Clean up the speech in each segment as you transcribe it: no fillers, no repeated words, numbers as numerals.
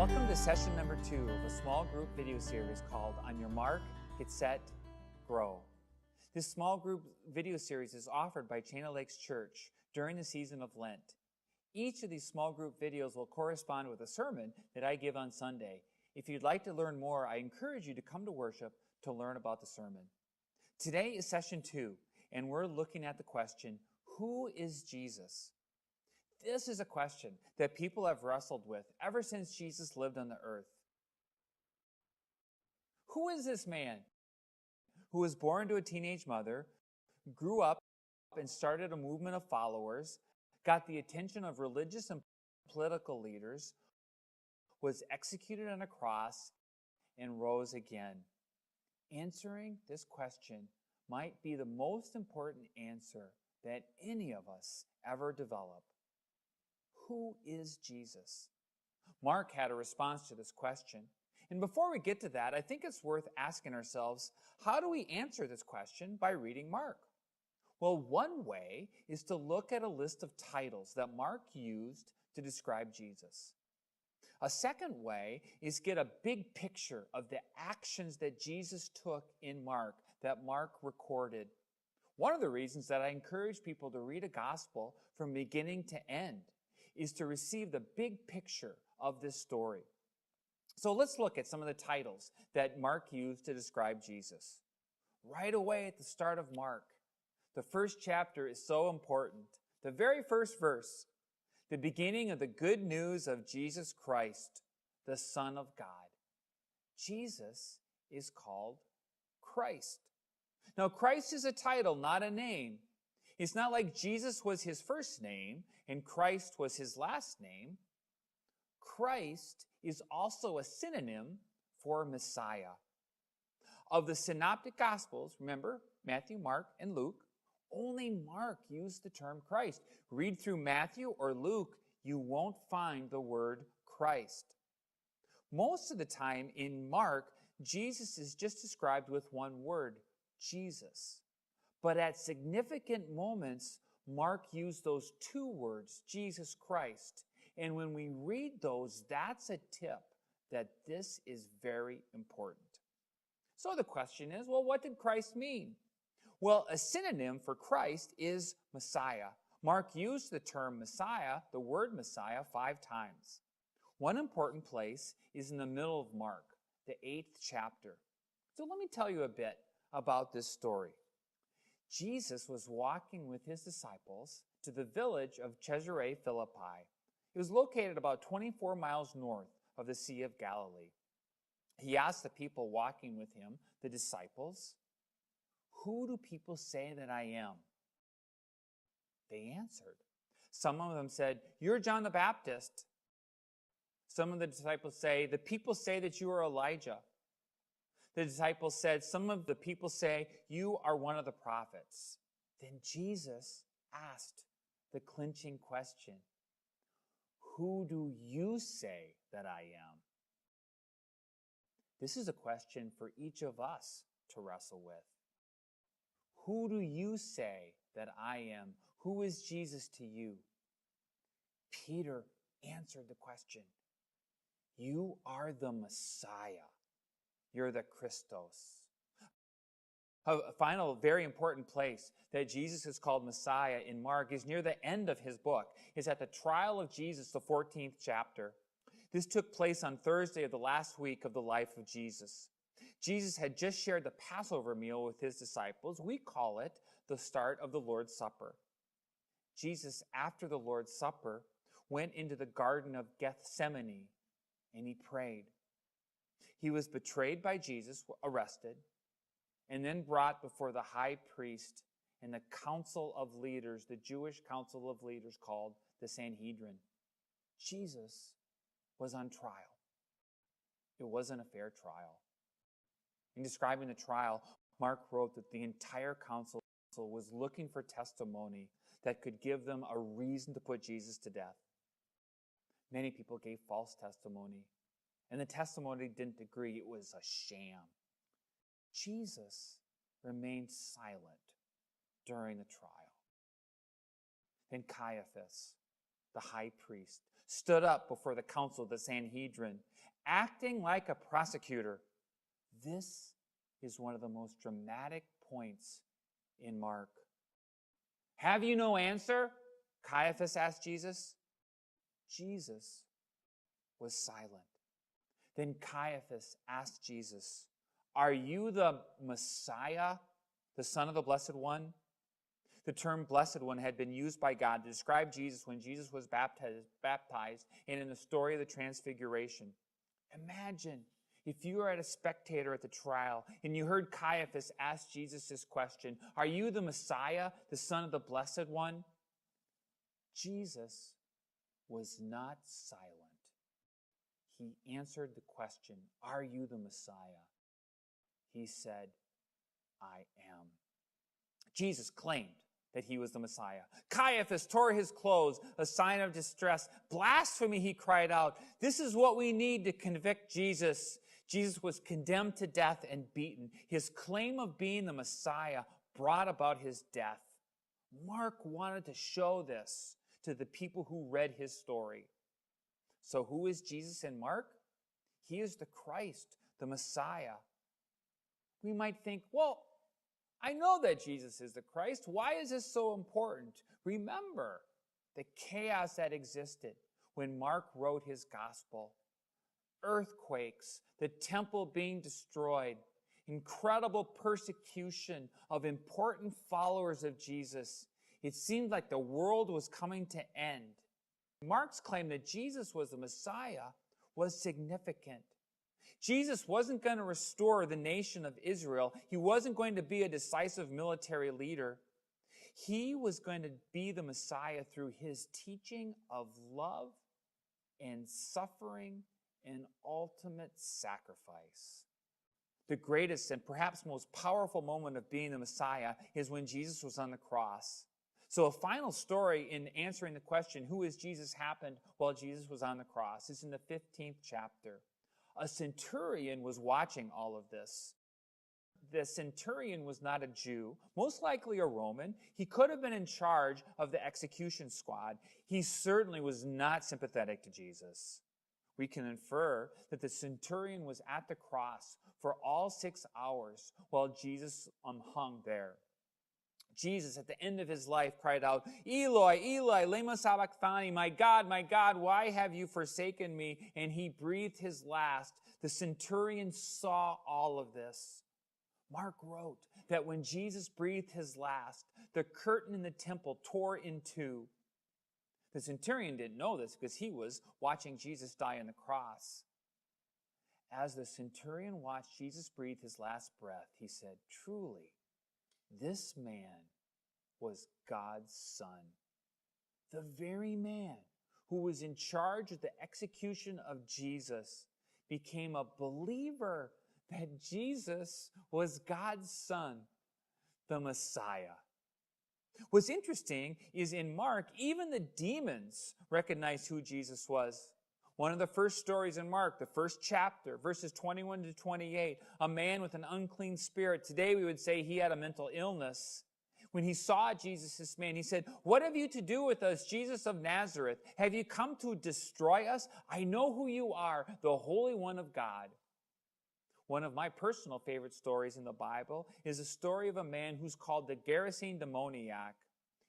Welcome to session number 2 of a small group video series called On Your Mark, Get Set, Grow. This small group video series is offered by Chain of Lakes Church during the season of Lent. Each of these small group videos will correspond with a sermon that I give on Sunday. If you'd like to learn more, I encourage you to come to worship to learn about the sermon. Today is session 2, and we're looking at the question, who is Jesus? This is a question that people have wrestled with ever since Jesus lived on the earth. Who is this man who was born to a teenage mother, grew up and started a movement of followers, got the attention of religious and political leaders, was executed on a cross, and rose again? Answering this question might be the most important answer that any of us ever develop. Who is Jesus? Mark had a response to this question. And before we get to that, I think it's worth asking ourselves, how do we answer this question by reading Mark? Well, one way is to look at a list of titles that Mark used to describe Jesus. A second way is get a big picture of the actions that Jesus took in Mark, that Mark recorded. One of the reasons that I encourage people to read a gospel from beginning to end is to receive the big picture of this story. So let's look at some of the titles that Mark used to describe Jesus. Right away at the start of Mark, the first chapter is so important. The very first verse, the beginning of the good news of Jesus Christ, the Son of God. Jesus is called Christ. Now, Christ is a title, not a name. It's not like Jesus was his first name and Christ was his last name. Christ is also a synonym for Messiah. Of the synoptic gospels, remember, Matthew, Mark, and Luke, only Mark used the term Christ. Read through Matthew or Luke, you won't find the word Christ. Most of the time in Mark, Jesus is just described with one word, Jesus. But at significant moments, Mark used those two words, Jesus Christ. And when we read those, that's a tip that this is very important. So the question is, well, what did Christ mean? Well, a synonym for Christ is Messiah. Mark used the term Messiah, the word Messiah, 5 times. One important place is in the middle of Mark, the 8th chapter. So let me tell you a bit about this story. Jesus was walking with his disciples to the village of Caesarea Philippi. It was located about 24 miles north of the Sea of Galilee. He asked the people walking with him, the disciples, "Who do people say that I am?" They answered. Some of them said, "You're John the Baptist." Some of the disciples say, "The people say that you are Elijah." The disciples said, "Some of the people say you are one of the prophets." Then Jesus asked the clinching question, "Who do you say that I am?" This is a question for each of us to wrestle with. Who do you say that I am? Who is Jesus to you? Peter answered the question. You are the Messiah. You're the Christos. A final very important place that Jesus is called Messiah in Mark is near the end of his book. It's at the trial of Jesus, the 14th chapter. This took place on Thursday of the last week of the life of Jesus. Jesus had just shared the Passover meal with his disciples. We call it the start of the Lord's Supper. Jesus, after the Lord's Supper, went into the Garden of Gethsemane and he prayed. He was betrayed by Jesus, arrested, and then brought before the high priest and the council of leaders, the Jewish council of leaders called the Sanhedrin. Jesus was on trial. It wasn't a fair trial. In describing the trial, Mark wrote that the entire council was looking for testimony that could give them a reason to put Jesus to death. Many people gave false testimony, and the testimony didn't agree. It was a sham. Jesus remained silent during the trial. Then Caiaphas, the high priest, stood up before the council of the Sanhedrin, acting like a prosecutor. This is one of the most dramatic points in Mark. Have you no answer? Caiaphas asked Jesus. Jesus was silent. Then Caiaphas asked Jesus, are you the Messiah, the Son of the Blessed One? The term Blessed One had been used by God to describe Jesus when Jesus was baptized and in the story of the Transfiguration. Imagine if you were a spectator at the trial and you heard Caiaphas ask Jesus this question, are you the Messiah, the Son of the Blessed One? Jesus was not silent. He answered the question, are you the Messiah? He said, I am. Jesus claimed that he was the Messiah. Caiaphas tore his clothes, a sign of distress. Blasphemy, he cried out. This is what we need to convict Jesus. Jesus was condemned to death and beaten. His claim of being the Messiah brought about his death. Mark wanted to show this to the people who read his story. So who is Jesus in Mark? He is the Christ, the Messiah. We might think, well, I know that Jesus is the Christ. Why is this so important? Remember the chaos that existed when Mark wrote his gospel. Earthquakes, the temple being destroyed, incredible persecution of important followers of Jesus. It seemed like the world was coming to end. Mark's claim that Jesus was the Messiah was significant. Jesus wasn't going to restore the nation of Israel. He wasn't going to be a decisive military leader. He was going to be the Messiah through his teaching of love and suffering and ultimate sacrifice. The greatest and perhaps most powerful moment of being the Messiah is when Jesus was on the cross. So a final story in answering the question, who is Jesus, happened while Jesus was on the cross. It's in the 15th chapter. A centurion was watching all of this. The centurion was not a Jew, most likely a Roman. He could have been in charge of the execution squad. He certainly was not sympathetic to Jesus. We can infer that the centurion was at the cross for all 6 hours while Jesus hung there. Jesus, at the end of his life, cried out, Eloi, Eloi, lema sabachthani, my God, why have you forsaken me? And he breathed his last. The centurion saw all of this. Mark wrote that when Jesus breathed his last, the curtain in the temple tore in two. The centurion didn't know this because he was watching Jesus die on the cross. As the centurion watched Jesus breathe his last breath, he said, truly, this man was God's Son. The very man who was in charge of the execution of Jesus became a believer that Jesus was God's Son, the Messiah. What's interesting is in Mark, even the demons recognized who Jesus was. One of the first stories in Mark, the first chapter, verses 21 to 28, a man with an unclean spirit. Today we would say he had a mental illness. When he saw Jesus, this man, he said, what have you to do with us, Jesus of Nazareth? Have you come to destroy us? I know who you are, the Holy One of God. One of my personal favorite stories in the Bible is a story of a man who's called the Gerasene demoniac.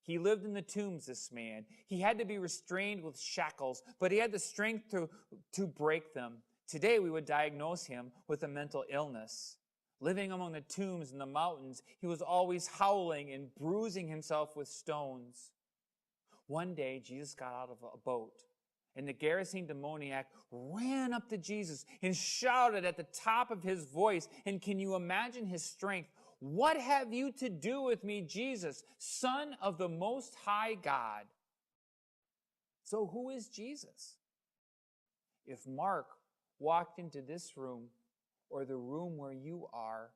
He lived in the tombs, this man. He had to be restrained with shackles, but he had the strength to break them. Today we would diagnose him with a mental illness. Living among the tombs in the mountains, he was always howling and bruising himself with stones. One day, Jesus got out of a boat, and the Gerasene demoniac ran up to Jesus and shouted at the top of his voice. And can you imagine his strength? What have you to do with me, Jesus, Son of the Most High God? So who is Jesus? If Mark walked into this room or the room where you are,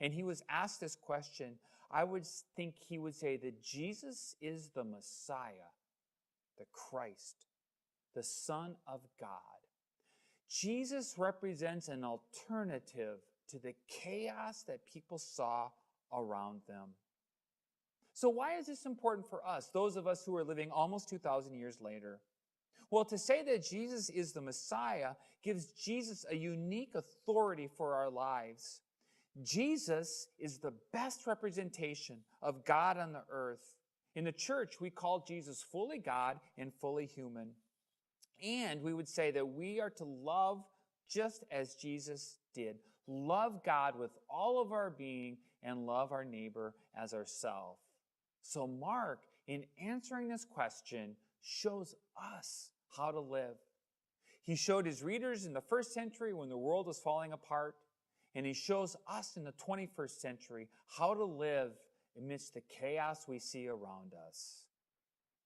and he was asked this question, I would think he would say that Jesus is the Messiah, the Christ, the Son of God. Jesus represents an alternative to the chaos that people saw around them. So why is this important for us, those of us who are living almost 2,000 years later? Well, to say that Jesus is the Messiah gives Jesus a unique authority for our lives. Jesus is the best representation of God on the earth. In the church, we call Jesus fully God and fully human. And we would say that we are to love just as Jesus did. Love God with all of our being and love our neighbor as ourselves. So Mark, in answering this question, shows us how to live. He showed his readers in the first century when the world was falling apart, and he shows us in the 21st century how to live amidst the chaos we see around us.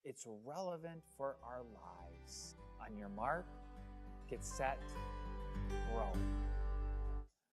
It's relevant for our lives. On your mark, get set, roll.